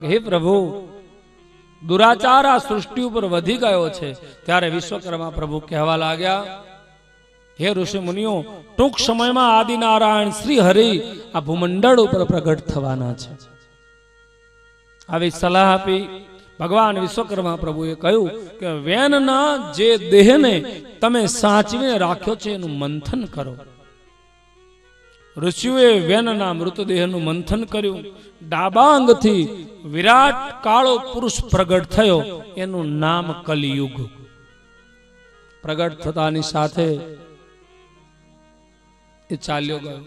હે પ્રભુ, દુરાચાર આ સૃષ્ટિ ઉપર વધી ગયો છે. ત્યારે વિશ્વકર્મા પ્રભુ કહેવા લાગ્યા, હે ઋષિ મુનિઓ, ટૂંક સમયમાં આદિનારાયણ શ્રી હરિ આ ભૂમંડળ ઉપર પ્રગટ થવાના છે. આવી સલાહ આપી ભગવાન વિશ્વકર્મા પ્રભુએ કહ્યું કે વેનના જે દેહને તમે સાચવીને રાખ્યો છે એનું મંથન કરો. ઋષિઓએ વેનના મૃતદેહનું મંથન કર્યું. ડાબા અંગથી વિરાટ કાળો પુરુષ પ્રગટ થયો. એનું નામ કલિયુગ. પ્રગટ થતાની સાથે એ ચાલ્યો ગયો.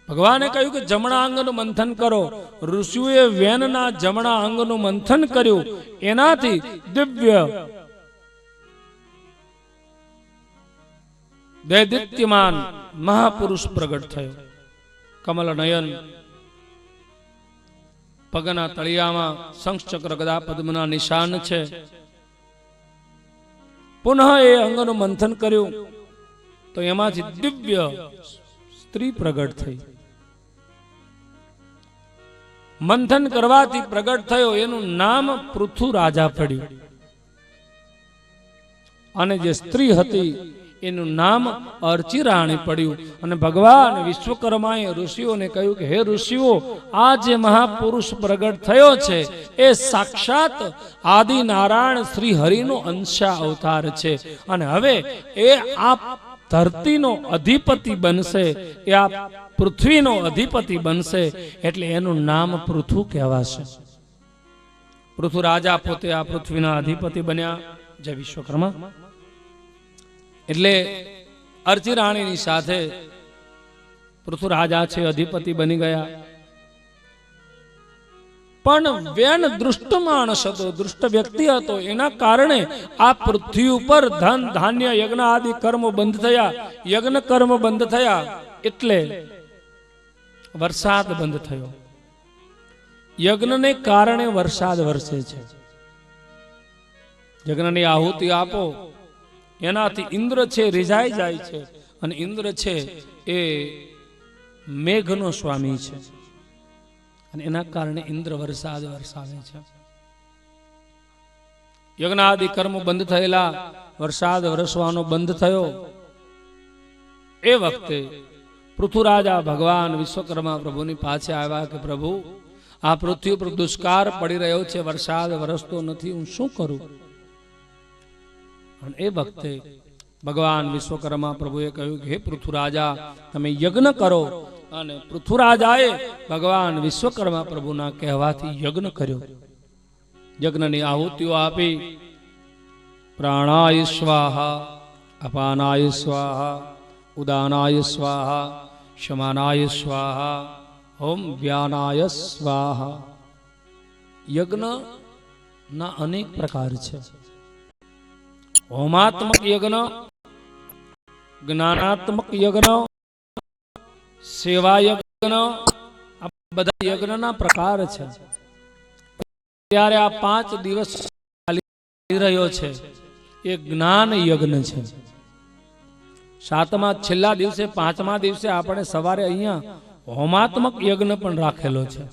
ભગવાને કહ્યું કે જમણા અંગનું મંથન કરો. ઋષિઓએ વેનના જમણા અંગનું મંથન કર્યું. એનાથી દિવ્ય દૈદિત્યમાન મહાપુરુષ પ્રગટ થયો. કમલ નયન, પગના તળિયામાં શંખ ચક્ર ગદા પદ્મના નિશાન છે. પુનઃ એ અંગનું મંથન કર્યું તો એમાંથી દિવ્ય સ્ત્રી પ્રગટ થઈ. મંથન કરવાથી પ્રગટ થયો એનું નામ પૃથુ રાજા પડ્યું. અને જે સ્ત્રી હતી એનું નામ અર્ચી રાણી પડ્યું. અને ભગવાન વિશ્વકર્માએ ઋષિઓને કહ્યું કે હે ઋષિઓ, આ જે મહાપુરુષ પ્રગટ થયો છે એ સાક્ષાત આદિ નારાયણ શ્રી હરિનો અંશા અવતાર છે. અને હવે એ આ ધરતીનો અધિપતિ બનશે, એ આ પૃથ્વીનો અધિપતિ બનશે. એટલે એનું નામ પૃથુ કહેવાશે. પૃથુ રાજા પોતે આ પૃથ્વીના અધિપતિ બન્યા. જય વિશ્વકર્મા. એટલે અર્ચી રાણીની સાથે પૃથુ રાજા છે, અધિપતિ બની ગયા. પણ વેન દુષ્ટ માણસ હતો, દુષ્ટ વ્યક્તિ હતો. એના કારણે આ પૃથ્વી ઉપર ધન ધાન્ય યજ્ઞ આદિ કર્મ બંધ થયા. યજ્ઞ કર્મ બંધ થયા એટલે વરસાદ બંધ થયો. યજ્ઞને કારણે વરસાદ વરસે છે. યજ્ઞની આહુતિ આપો, એનાથી ઇન્દ્ર છે રીઝાઈ જાય છે. અને ઇન્દ્ર છે એ મેઘનો સ્વામી છે. અને એના કારણે ઇન્દ્ર વરસાદ વરસાવે છે. યજ્ઞાદિ કર્મ બંધ થયેલા, વરસાદ વરસવાનો બંધ થયો. એ વખતે પૃથુરાજા ભગવાન વિશ્વકર્મા પ્રભુની પાસે આવ્યા કે પ્રભુ, આ પૃથ્વી પર દુષ્કાળ પડી રહ્યો છે, વરસાદ વરસતો નથી, હું શું કરું? અને એ વખતે ભગવાન વિશ્વકર્મા પ્રભુએ કહ્યું કે હે પૃથુરાજા, તમે યજ્ઞ કરો. અને પૃથુરાજાએ ભગવાન વિશ્વકર્મા પ્રભુના કહેવાથી યજ્ઞ કર્યો. યજ્ઞની આહુતિઓ આપી. પ્રાણાય સ્વાહા, અપાનાય સ્વાહા, ઉદાનાય સ્વાહા, શમાનાય સ્વાહા, ઓમ વ્યાનાય સ્વાહા. યજ્ઞના અનેક પ્રકાર છે. હોમાત્મક યજ્ઞ, જ્ઞાનાત્મક યજ્ઞ, સેવા યજ્ઞ, આ બધા યજ્ઞના પ્રકાર છે. ત્યારે આ 5 દિવસ ચાલી રહ્યો છે એ જ્ઞાન યજ્ઞ છે. 7મા છેલ્લા દિવસે 5મા દિવસે આપણે સવારે અહીંયા હોમાત્મક યજ્ઞ પણ રાખેલો છે.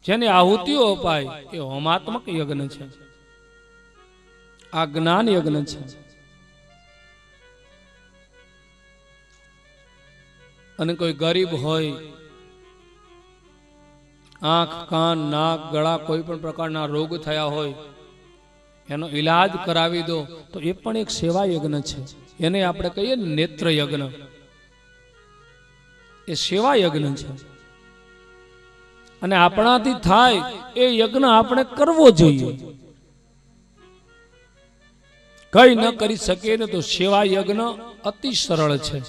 જેની આહુતિઓ અપાય એ હોમાત્મક યજ્ઞ છે. આ જ્ઞાન યજ્ઞ છે. અને કોઈ ગરીબ હોય, આંખ, કાન, નાક, ગળા, કોઈ પણ પ્રકારના રોગ થયા હોય, એનો ઈલાજ કરાવી દો, તો એ પણ એક સેવા યજ્ઞ છે. એને આપણે કહીએ નેત્ર યજ્ઞ. એ સેવા યજ્ઞ છે. અને આપણાથી થાય એ યજ્ઞ આપણે કરવો જોઈએ. કઈ ન કરી શકે ને તો સેવા યજ્ઞ અતિ સરળ છે.